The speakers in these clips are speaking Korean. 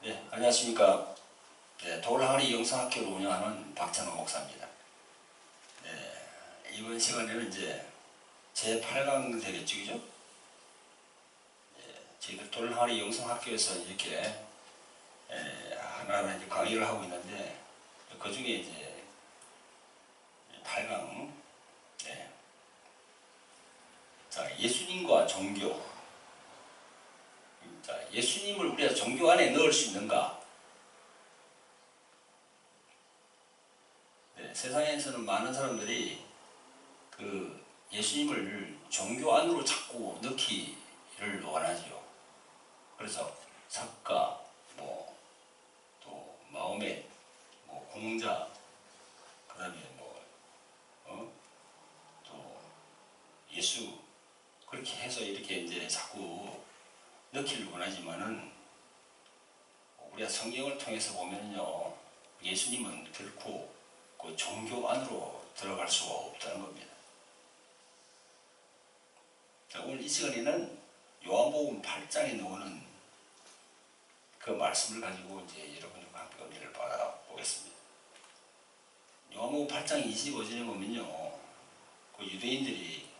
네, 안녕하십니까. 네, 돌항아리 영성학교를 운영하는 박찬호 목사입니다. 네, 이번 시간에는 이제 제8강 되겠죠, 그죠? 네, 저희들 돌항아리 영성학교에서 이렇게 하나하나 이제 강의를 하고 있는데, 그 중에 이제 8강, 네. 자, 예수님과 종교. 자, 예수님을 우리가 종교 안에 넣을 수 있는가? 네, 세상에서는 많은 사람들이 그 예수님을 종교 안으로 자꾸 넣기를 원하지요. 그래서 작가, 또 마호멧, 공자, 그 다음에 또 예수, 그렇게 해서 이렇게 이제 자꾸 넣기를 원하지만은 우리가 성경을 통해서 보면요, 예수님은 결코 그 종교 안으로 들어갈 수가 없다는 겁니다. 자, 오늘 이 시간에는 요한복음 8장에 나오는 그 말씀을 가지고 이제 여러분과 함께 은혜를 받아보겠습니다. 요한복음 8장 25절에 보면요, 그 유대인들이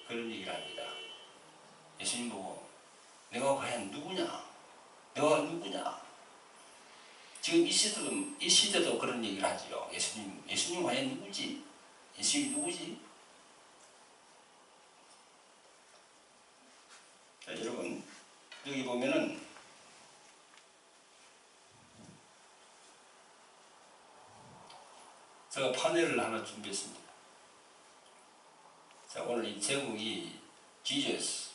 그런 얘기를 합니다. 예수님 보고 내가 과연 누구냐? 너가 누구냐? 지금 이 시대도 그런 얘기를 하죠. 예수님 과연 누구지? 예수님이 누구지? 자, 여러분, 여기 보면은 제가 파넬을 하나 준비했습니다. 자, 오늘 이 제목이 Jesus,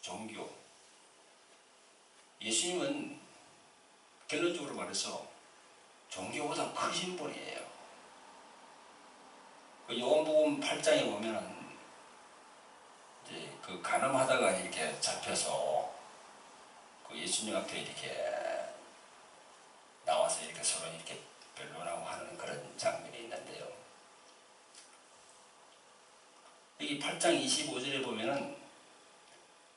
종교. 예수님은 결론적으로 말해서 종교보다 크신 분이에요. 그 요한복음 8장에 보면은 이제 그 간음하다가 이렇게 잡혀서 그 예수님 앞에 이렇게 나와서 이렇게 서로 이렇게 변론하고 하는 그런 장면이 있는데요. 여기 8장 25절에 보면은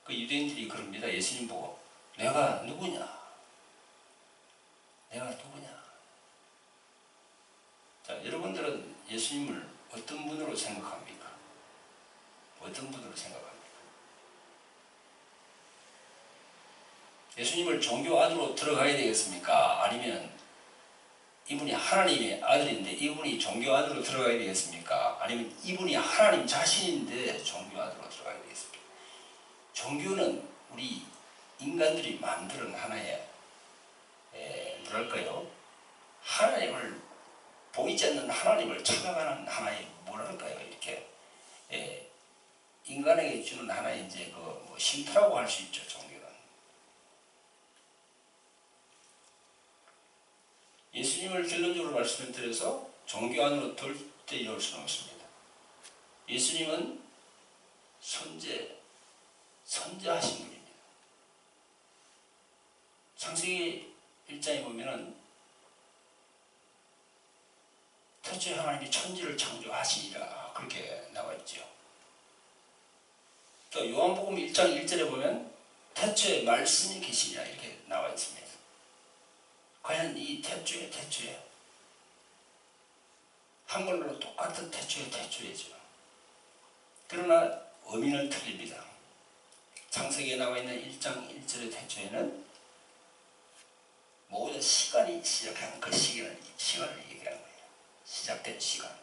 그 유대인들이 그럽니다. 예수님 보고 내가 누구냐? 내가 누구냐? 자, 여러분들은 예수님을 어떤 분으로 생각합니까? 어떤 분으로 생각합니까? 예수님을 종교 안으로 들어가야 되겠습니까? 아니면 이분이 하나님의 아들인데 이분이 종교 안으로 들어가야 되겠습니까? 아니면 이분이 하나님 자신인데 종교 안으로 들어가야 되겠습니까? 종교는 우리 인간들이 만드는 하나의 뭐랄까요? 하나님을 보이지 않는 하나님을 찾아가는 하나의 뭐랄까요? 이렇게 인간에게 주는 하나의 이제 그 쉼터라고 할 수 있죠. 종교는. 예수님을 결론적으로 말씀을 드려서 종교 안으로 절대 이룰 수는 없습니다. 예수님은 선제하신 분입니다. 창세기 1장에 보면은 태초에 하나님이 천지를 창조하시니라 그렇게 나와 있죠. 또 요한복음 1장 1절에 보면 태초에 말씀이 계시니라 이렇게 나와 있습니다. 과연 이 태초에 한글로 똑같은 태초죠. 그러나 의미는 틀립니다. 창세기에 나와 있는 1장 1절의 태초에는 모든 시간이 시작한 그 시간을 얘기하는 거예요. 시작된 시간.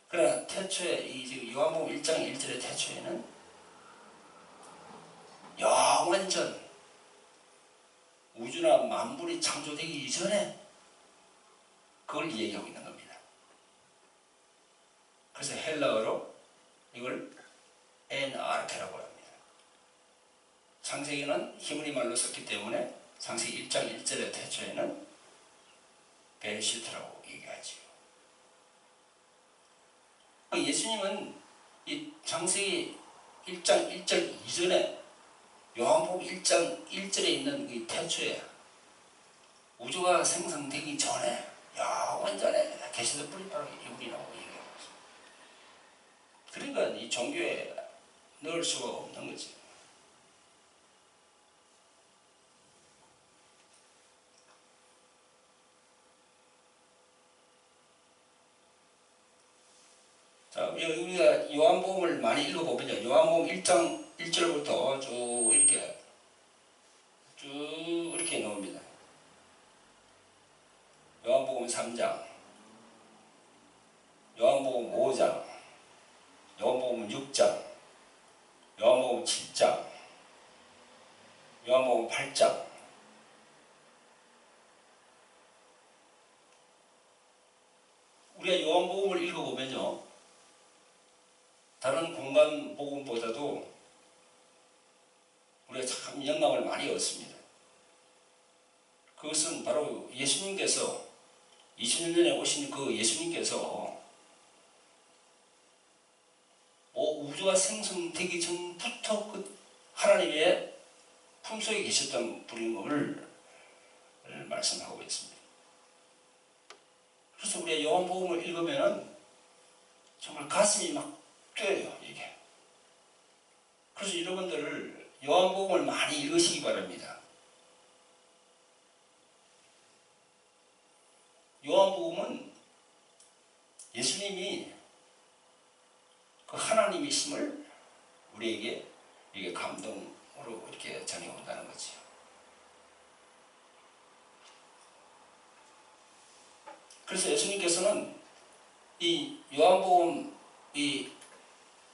그러나 태초에 이 요한복음 1장 1절의 태초에는 영원전 우주나 만물이 창조되기 이전에 그걸 얘기하고 있는 겁니다. 그래서 헬라어로 이걸 엔아르케라고 합니다. 창세기는 히브리 말로 썼기 때문에 창세기 1장 1절의 태초에는 베르시트라고 얘기하지요. 예수님은 이 창세기 1장 1절 이전에 요한복음 1장 1절에 있는 이 태초에 우주가 생성되기 전에 영원전에 계시던 분이 바로 이분이라고 얘기하고 있습니다. 그러니까 이 종교에 넣을 수가 없는 거지. 우리가 요한복음을 많이 읽어보면요. 요한복음 1장 1절부터 쭉 이렇게 나옵니다. 요한복음 3장, 요한복음 5장, 요한복음 6장, 요한복음 7장, 요한복음 8장. 우리가 요한복음을 읽어보면요. 다른 공간 복음보다도 우리가 참 영감을 많이 얻습니다. 그것은 바로 예수님께서 20년 전에 오신 그 예수님께서 우주가 생성되기 전부터 그 하나님의 품속에 계셨던 분임을 말씀하고 있습니다. 그래서 우리가 요한복음을 읽으면 정말 가슴이 막 뛰어요, 이게. 그래서 여러분들 요한복음을 많이 읽으시기 바랍니다. 요한복음은 예수님이 그 하나님이심을 우리에게 이게 감동으로 이렇게 전해온다는 거죠. 그래서 예수님께서는 이 요한복음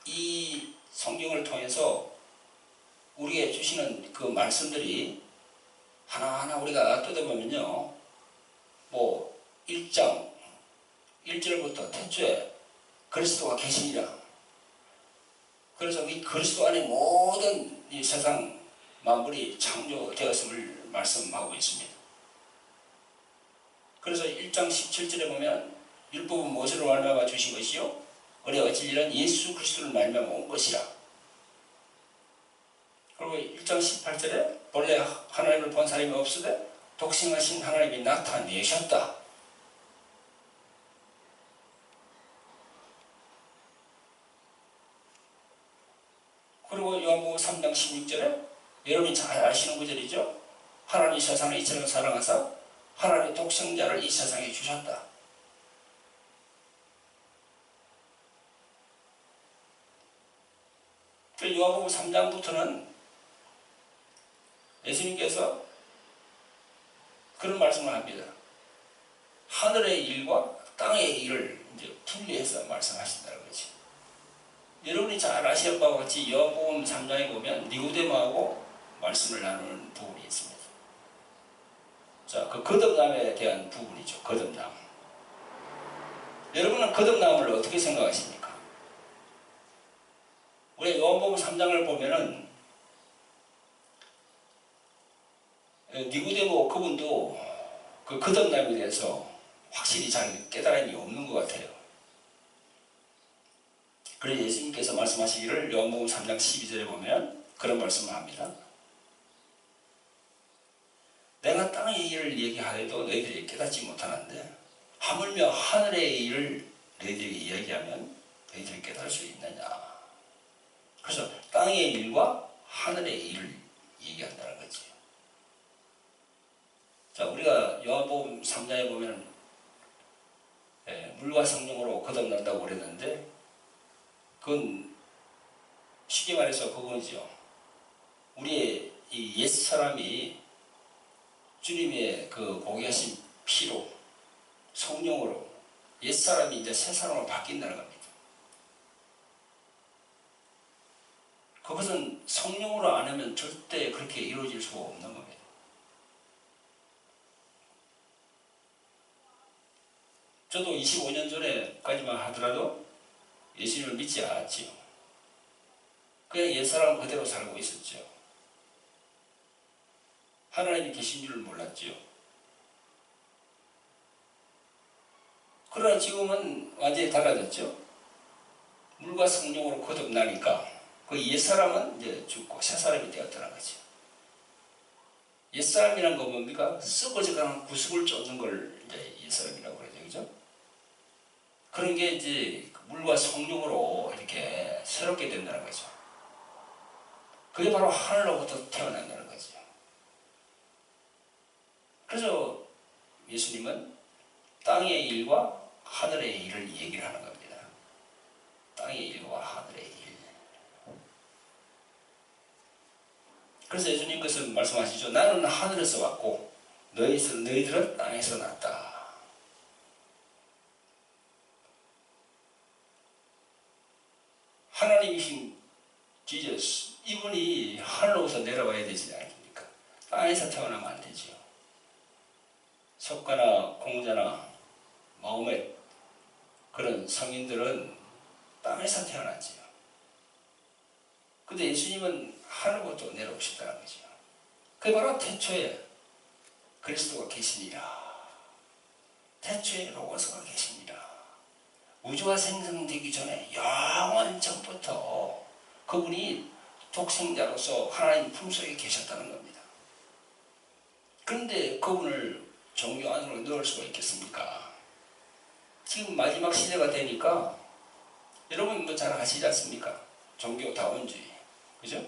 이 성경을 통해서 우리에게 주시는 그 말씀들이 하나하나 우리가 뜯어보면요. 1장 1절부터 태초에 그리스도가 계시니라. 그래서 이 그리스도 안에 모든 이 세상 만물이 창조되었음을 말씀하고 있습니다. 그래서 1장 17절에 보면 율법은 무엇으로 말미암아 주신 것이요? 우리 어찌 일은 예수 그리스도를 말미암아 온 것이라. 그리고 1장 18절에 본래 하나님을 본 사람이 없으되 독생하신 하나님이 나타내셨다. 그리고 요한복음 3장 16절에 여러분이 잘 아시는 구절이죠. 하나님이 세상을 이처럼 사랑하사 하나님의 독생자를 이 세상에 주셨다. 요한복음 3장부터는 예수님께서 그런 말씀을 합니다. 하늘의 일과 땅의 일을 이제 분리해서 말씀하신다는 거지. 여러분이 잘 아시는 바와 같이 요한복음 3장에 보면 니고데모하고 말씀을 나누는 부분이 있습니다. 자, 그 거듭남에 대한 부분이죠. 거듭남. 여러분은 거듭남을 어떻게 생각하십니까? 우리 요한복음 3장을 보면은 니고데모 그분도 그 거듭남에 대해서 확실히 잘 깨달음이 없는 것 같아요. 그래서 예수님께서 말씀하시기를 요한복음 3장 12절에 보면 그런 말씀을 합니다. 내가 땅의 일을 얘기하여도 너희들이 깨닫지 못하는데 하물며 하늘의 일을 너희들에게 이야기하면 너희들이 깨달을 수 있느냐. 그래서 땅의 일과 하늘의 일을 얘기한다는 거지. 자, 우리가 요한복음 3장에 보면 물과 성령으로 거듭난다고 그랬는데 그건 쉽게 말해서 그거죠. 우리의 이 옛사람이 주님의 그 공의하신 피로 성령으로 옛사람이 이제 새사람으로 바뀐다는 겁니다. 그것은 성령으로 안 하면 절대 그렇게 이루어질 수가 없는 겁니다. 저도 25년 전에까지만 하더라도 예수님을 믿지 않았지요. 그냥 옛사람 그대로 살고 있었죠. 하나님이 계신 줄을 몰랐지요. 그러나 지금은 완전히 달라졌죠. 물과 성령으로 거듭나니까 그 옛사람은 이제 죽고 새사람이 되었다는 거죠. 옛사람이란 건 뭡니까? 썩어져가는 구습을 쫓는 걸 이제 옛사람이라고 그러죠. 그죠? 그런 게 이제 물과 성령으로 이렇게 새롭게 된다는 거죠. 그게 바로 하늘로부터 태어난다는 거죠. 그래서 예수님은 땅의 일과 하늘의 일을 얘기를 하는 겁니다. 땅의 일과 하늘의 일. 그래서 예수님 그것을 말씀하시죠. 나는 하늘에서 왔고 너희들은 땅에서 났다. 하나님이신 지저스, 이분이 하늘로부터 내려와야 되지 않습니까? 땅에서 태어나면 안 되지요. 석가나 공자나 마호멧 그런 성인들은 땅에서 태어났지요. 근데 예수님은 하늘부터 내려오셨다는 거죠. 그게 바로 태초에 그리스도가 계시니라. 태초에 로고스가 계시니라. 우주가 생성되기 전에 영원 전부터 그분이 독생자로서 하나님 품속에 계셨다는 겁니다. 그런데 그분을 종교 안으로 넣을 수가 있겠습니까? 지금 마지막 시대가 되니까 여러분 뭐 잘 아시지 않습니까? 종교 다원주의, 그죠?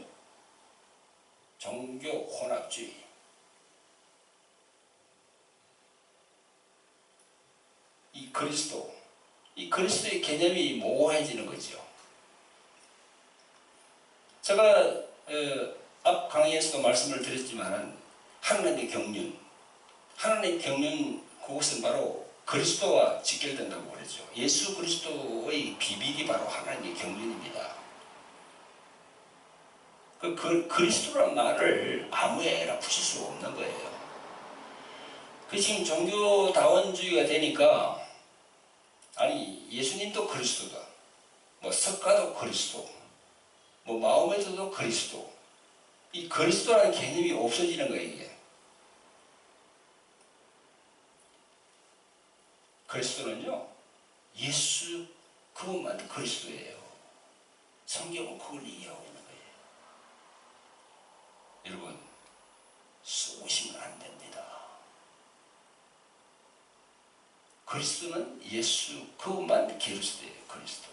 종교 혼합주의. 이 그리스도의 개념이 모호해지는 거죠. 제가 앞 강의에서도 말씀을 드렸지만 하나님의 경륜 그것은 바로 그리스도와 직결된다고 그랬죠. 예수 그리스도의 비밀이 바로 하나님의 경륜입니다. 그리스도란 말을 아무에나 붙일 수 없는 거예요. 지금 종교다원주의가 되니까 아니 예수님도 그리스도다, 뭐 석가도 그리스도, 뭐 마호메트도 그리스도, 이 그리스도라는 개념이 없어지는 거예요. 이게 그리스도는요 예수 그것만 그리스도예요. 성경은 그걸 이해하고 있는 거예요. 여러분 쏘시면 안 됩니다. 그리스도는 예수 그것만 그리스도예요. 그리스도.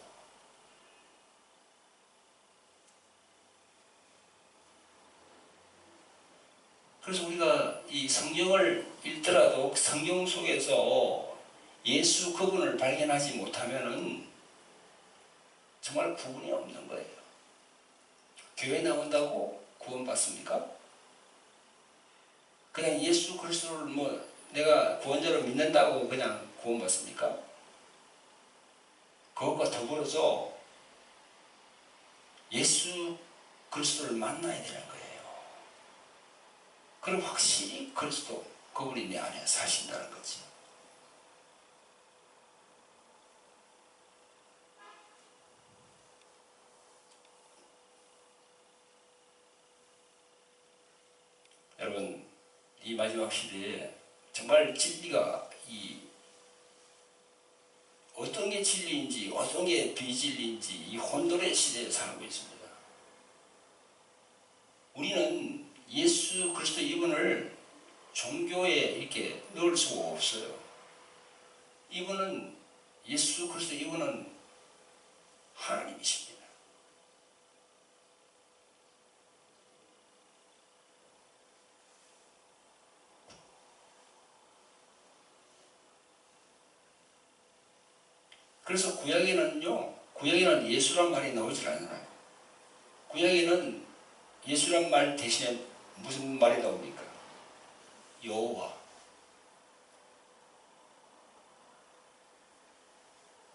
그래서 우리가 이 성경을 읽더라도 성경 속에서 예수 그분을 발견하지 못하면은 정말 구원이 없는 거예요. 교회 나온다고 구원받습니까? 그냥 예수 그리스도를 뭐 내가 구원자로 믿는다고 그냥 구원받습니까? 그것과 더불어서 예수 그리스도를 만나야 되는 거예요. 그럼 확실히 그리스도 그분이 내 안에 사신다는 거지. 여러분 이 마지막 시대에 정말 진리가 어떤 게 진리인지 어떤 게 비진리인지 이 혼돈의 시대에 살고 있습니다. 우리는 예수 그리스도 이분을 종교에 이렇게 넣을 수가 없어요. 이분은 예수 그리스도 이분은 하나님이십니다. 그래서 구약에는 예수란 말이 나오질 않아요. 구약에는 예수란 말 대신에 무슨 말이 나옵니까? 여호와.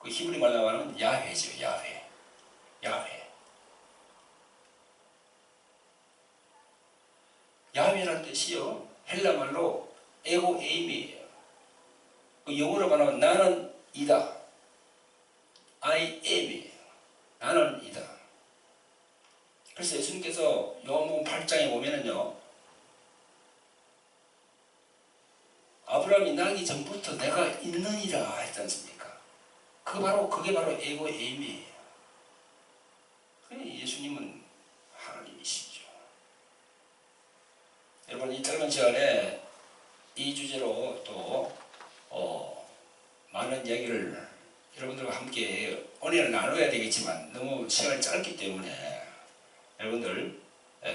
그 히브리 말 나와는 야훼죠. 야훼. 야훼란 뜻이요 헬라 말로 에고 에임이에요. 그 영어로 말하면 나는 이다. I am이에요. 나는 이다. 그래서 예수님께서 요한복음 8장에 보면은요, 아브라함이 나기 전부터 내가 있느니라 했지 않습니까? 그게 바로 에고 에임이에요. 예수님은 하나님이시죠. 여러분 이 짧은 시간에 이 주제로 또 많은 이야기를 여러분들과 함께 은혜를 나눠야 되겠지만 너무 시간이 짧기 때문에 여러분들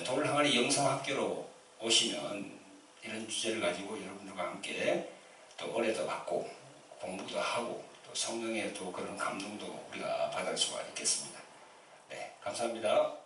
돌항아리 영성학교로 오시면 이런 주제를 가지고 여러분들과 함께 또 은혜도 받고 공부도 하고 또 성령의 또 그런 감동도 우리가 받을 받을 수가 있겠습니다. 네, 감사합니다.